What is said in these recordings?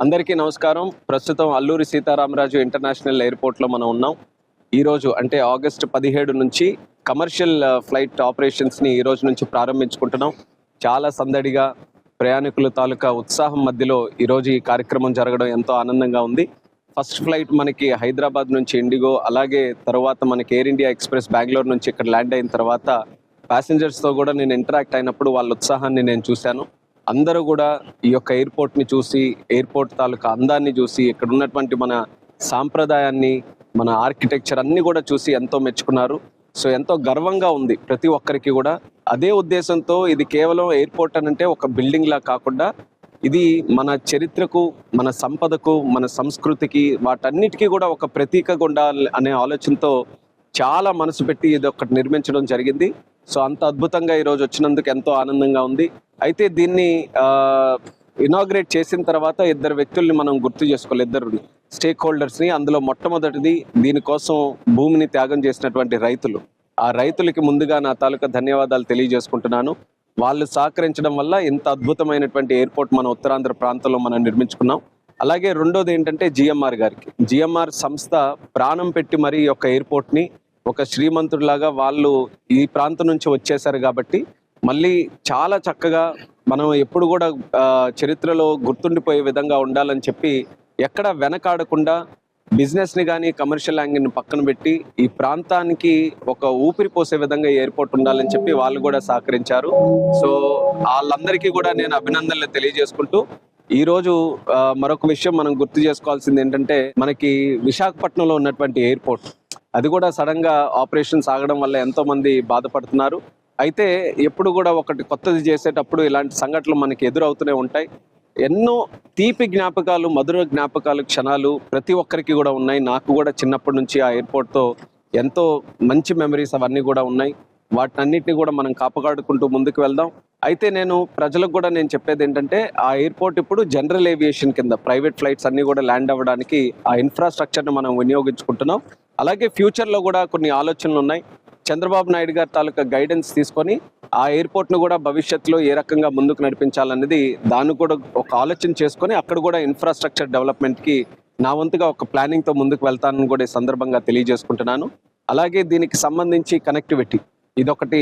అందరికీ నమస్కారం. ప్రస్తుతం అల్లూరి సీతారామరాజు ఇంటర్నేషనల్ ఎయిర్పోర్ట్లో మనం ఉన్నాం. ఈరోజు అంటే ఆగస్టు 17 నుంచి కమర్షియల్ ఫ్లైట్ ఆపరేషన్స్ని ఈ రోజు నుంచి ప్రారంభించుకుంటున్నాం. చాలా సందడిగా ప్రయాణికుల తాలూకా ఉత్సాహం మధ్యలో ఈరోజు ఈ కార్యక్రమం జరగడం ఎంతో ఆనందంగా ఉంది. ఫస్ట్ ఫ్లైట్ మనకి హైదరాబాద్ నుంచి ఇండిగో, అలాగే తర్వాత మనకి ఎయిర్ ఇండియా ఎక్స్ప్రెస్ బెంగళూరు నుంచి ఇక్కడ ల్యాండ్ అయిన తర్వాత ప్యాసింజర్స్తో కూడా నేను ఇంటరాక్ట్ అయినప్పుడు వాళ్ళ ఉత్సాహాన్ని నేను చూశాను. అందరూ కూడా ఈ యొక్క ఎయిర్పోర్ట్ని చూసి, ఎయిర్పోర్ట్ తాలూకా అందాన్ని చూసి, ఇక్కడ ఉన్నటువంటి మన సాంప్రదాయాన్ని, మన ఆర్కిటెక్చర్ అన్నీ కూడా చూసి ఎంతో మెచ్చుకున్నారు. సో ఎంతో గర్వంగా ఉంది ప్రతి ఒక్కరికి కూడా. అదే ఉద్దేశంతో ఇది కేవలం ఎయిర్పోర్ట్ అని అంటే ఒక బిల్డింగ్ లా కాకుండా ఇది మన చరిత్రకు, మన సంపదకు, మన సంస్కృతికి, వాటన్నిటికీ కూడా ఒక ప్రతీకగా ఉండాలి అనే ఆలోచనతో చాలా మనసు పెట్టి ఇది ఒకటి నిర్మించడం జరిగింది. సో అంత అద్భుతంగా ఈరోజు వచ్చినందుకు ఎంతో ఆనందంగా ఉంది. అయితే దీన్ని ఇనాగ్రేట్ చేసిన తర్వాత ఇద్దరు వ్యక్తుల్ని మనం గుర్తు చేసుకోవాలి, ఇద్దరు స్టేక్ హోల్డర్స్ని. అందులో మొట్టమొదటిది దీనికోసం భూమిని త్యాగం చేసినటువంటి రైతులు. ఆ రైతులకి ముందుగా నా తాలూకా ధన్యవాదాలు తెలియజేసుకుంటున్నాను. వాళ్ళు సహకరించడం వల్ల ఇంత అద్భుతమైనటువంటి ఎయిర్పోర్ట్ మన ఉత్తరాంధ్ర ప్రాంతంలో మనం నిర్మించుకున్నాం. అలాగే రెండోది ఏంటంటే జిఎంఆర్ గారికి, జిఎంఆర్ సంస్థ ప్రాణం పెట్టి మరి ఈ యొక్క ఎయిర్పోర్ట్ని ఒక శ్రీమంతుడిలాగా వాళ్ళు ఈ ప్రాంతం నుంచి వచ్చేసారు కాబట్టి మళ్ళీ చాలా చక్కగా మనం ఎప్పుడు కూడా చరిత్రలో గుర్తుండిపోయే విధంగా ఉండాలని చెప్పి ఎక్కడ వెనకాడకుండా బిజినెస్ని కానీ కమర్షియల్ యాంగిల్ని పక్కన పెట్టి ఈ ప్రాంతానికి ఒక ఊపిరి పోసే విధంగా ఎయిర్పోర్ట్ ఉండాలని చెప్పి వాళ్ళు కూడా సహకరించారు. సో వాళ్ళందరికీ కూడా నేను అభినందనలు తెలియజేసుకుంటూ ఈరోజు మరొక విషయం మనం గుర్తు చేసుకోవాల్సింది ఏంటంటే, మనకి విశాఖపట్నంలో ఉన్నటువంటి ఎయిర్పోర్ట్ అది కూడా సడన్ గా ఆపరేషన్స్ ఆగడం వల్ల ఎంతో మంది బాధపడుతున్నారు. అయితే ఎప్పుడు కూడా ఒకటి కొత్తది చేసేటప్పుడు ఇలాంటి సంఘటనలు మనకి ఎదురవుతూనే ఉంటాయి. ఎన్నో తీపి జ్ఞాపకాలు, మధుర జ్ఞాపకాలు, క్షణాలు ప్రతి ఒక్కరికి కూడా ఉన్నాయి. నాకు కూడా చిన్నప్పటి నుంచి ఆ ఎయిర్పోర్ట్తో ఎంతో మంచి మెమరీస్ అవన్నీ కూడా ఉన్నాయి. వాటినన్నిటిని కూడా మనం కాపాడుకుంటూ ముందుకు వెళ్దాం. అయితే నేను ప్రజలకు కూడా నేను చెప్పేది ఏంటంటే, ఆ ఎయిర్పోర్ట్ ఇప్పుడు జనరల్ ఏవియేషన్ కింద ప్రైవేట్ ఫ్లైట్స్ అన్నీ కూడా ల్యాండ్ అవ్వడానికి ఆ ఇన్ఫ్రాస్ట్రక్చర్ని మనం వినియోగించుకుంటున్నాం. అలాగే ఫ్యూచర్లో కూడా కొన్ని ఆలోచనలు ఉన్నాయి. చంద్రబాబు నాయుడు గారి తాలూకా గైడెన్స్ తీసుకొని ఆ ఎయిర్పోర్ట్ను కూడా భవిష్యత్తులో ఏ రకంగా ముందుకు నడిపించాలన్నది దాన్ని కూడా ఒక ఆలోచన చేసుకొని అక్కడ కూడా ఇన్ఫ్రాస్ట్రక్చర్ డెవలప్మెంట్కి నా వంతుగా ఒక ప్లానింగ్తో ముందుకు వెళ్తానని కూడా ఈ సందర్భంగా తెలియజేసుకుంటున్నాను. అలాగే దీనికి సంబంధించి కనెక్టివిటీ ఇదొకటి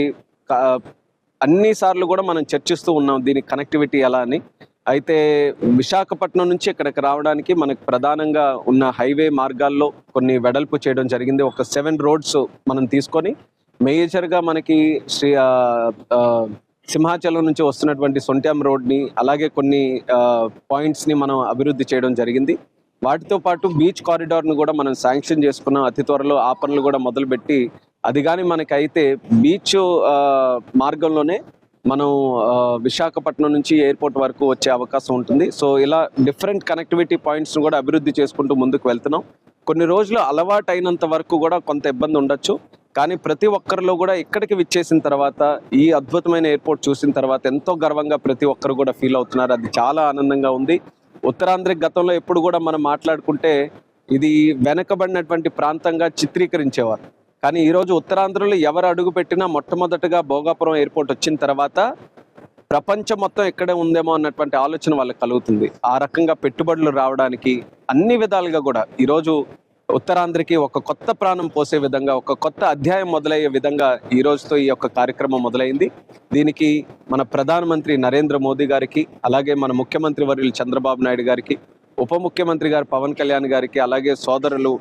అన్నిసార్లు కూడా మనం చర్చిస్తూ ఉన్నాం, దీనికి కనెక్టివిటీ ఎలా అని. అయితే విశాఖపట్నం నుంచి ఇక్కడికి రావడానికి మనకు ప్రధానంగా ఉన్న హైవే మార్గాల్లో కొన్ని వెడల్పు చేయడం జరిగింది. ఒక 7 రోడ్స్ మనం తీసుకొని మేజర్గా మనకి సింహాచలం నుంచి వస్తున్నటువంటి సొంట్యాం రోడ్ని, అలాగే కొన్ని పాయింట్స్ని మనం అభివృద్ధి చేయడం జరిగింది. వాటితో పాటు బీచ్ కారిడార్ను కూడా మనం శాంక్షన్ చేసుకున్నాం. అతి త్వరలో ఆ పనులు కూడా మొదలుపెట్టి అది కానీ మనకైతే బీచ్ మార్గంలోనే మనం విశాఖపట్నం నుంచి ఎయిర్పోర్ట్ వరకు వచ్చే అవకాశం ఉంటుంది. సో ఇలా డిఫరెంట్ కనెక్టివిటీ పాయింట్స్ను కూడా అభివృద్ధి చేసుకుంటూ ముందుకు వెళ్తున్నాం. కొన్ని రోజులు అలవాటు అయినంత వరకు కూడా కొంత ఇబ్బంది ఉండొచ్చు, కానీ ప్రతి ఒక్కరిలో కూడా ఇక్కడికి విచ్చేసిన తర్వాత ఈ అద్భుతమైన ఎయిర్పోర్ట్ చూసిన తర్వాత ఎంతో గర్వంగా ప్రతి ఒక్కరు కూడా ఫీల్ అవుతున్నారు. అది చాలా ఆనందంగా ఉంది. ఉత్తరాంధ్ర గతంలో ఎప్పుడు కూడా మనం మాట్లాడుకుంటే ఇది వెనకబడినటువంటి ప్రాంతంగా చిత్రీకరించేవారు. కానీ ఈరోజు ఉత్తరాంధ్రలో ఎవరు అడుగు పెట్టినా మొట్టమొదటిగా భోగాపురం ఎయిర్పోర్ట్ వచ్చిన తర్వాత ప్రపంచం మొత్తం ఇక్కడే ఉందేమో అన్నటువంటి ఆలోచన వాళ్ళకి కలుగుతుంది. ఆ రకంగా పెట్టుబడులు రావడానికి అన్ని విధాలుగా కూడా ఈరోజు ఉత్తరాంధ్రకి ఒక కొత్త ప్రాణం పోసే విధంగా, ఒక కొత్త అధ్యాయం మొదలయ్యే విధంగా ఈ రోజుతో ఈ యొక్క కార్యక్రమం మొదలైంది. దీనికి మన ప్రధానమంత్రి నరేంద్ర మోదీ గారికి, అలాగే మన ముఖ్యమంత్రి వర్యులు చంద్రబాబు నాయుడు గారికి, ఉప ముఖ్యమంత్రి గారు పవన్ కళ్యాణ్ గారికి, అలాగే సోదరులు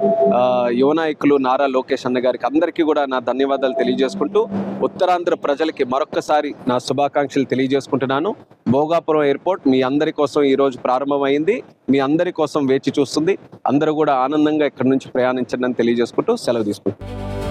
యువ నాయకులు నారా లోకేష్ అన్న గారికి అందరికీ కూడా నా ధన్యవాదాలు తెలియజేసుకుంటూ ఉత్తరాంధ్ర ప్రజలకి మరొక్కసారి నా శుభాకాంక్షలు తెలియజేసుకుంటున్నాను. భోగాపురం ఎయిర్పోర్ట్ మీ అందరి కోసం ఈరోజు ప్రారంభమైంది, మీ అందరి కోసం వేచి చూస్తుంది. అందరూ కూడా ఆనందంగా ఇక్కడి నుంచి ప్రయాణించండి అని తెలియజేసుకుంటూ సెలవు తీసుకుంటాను.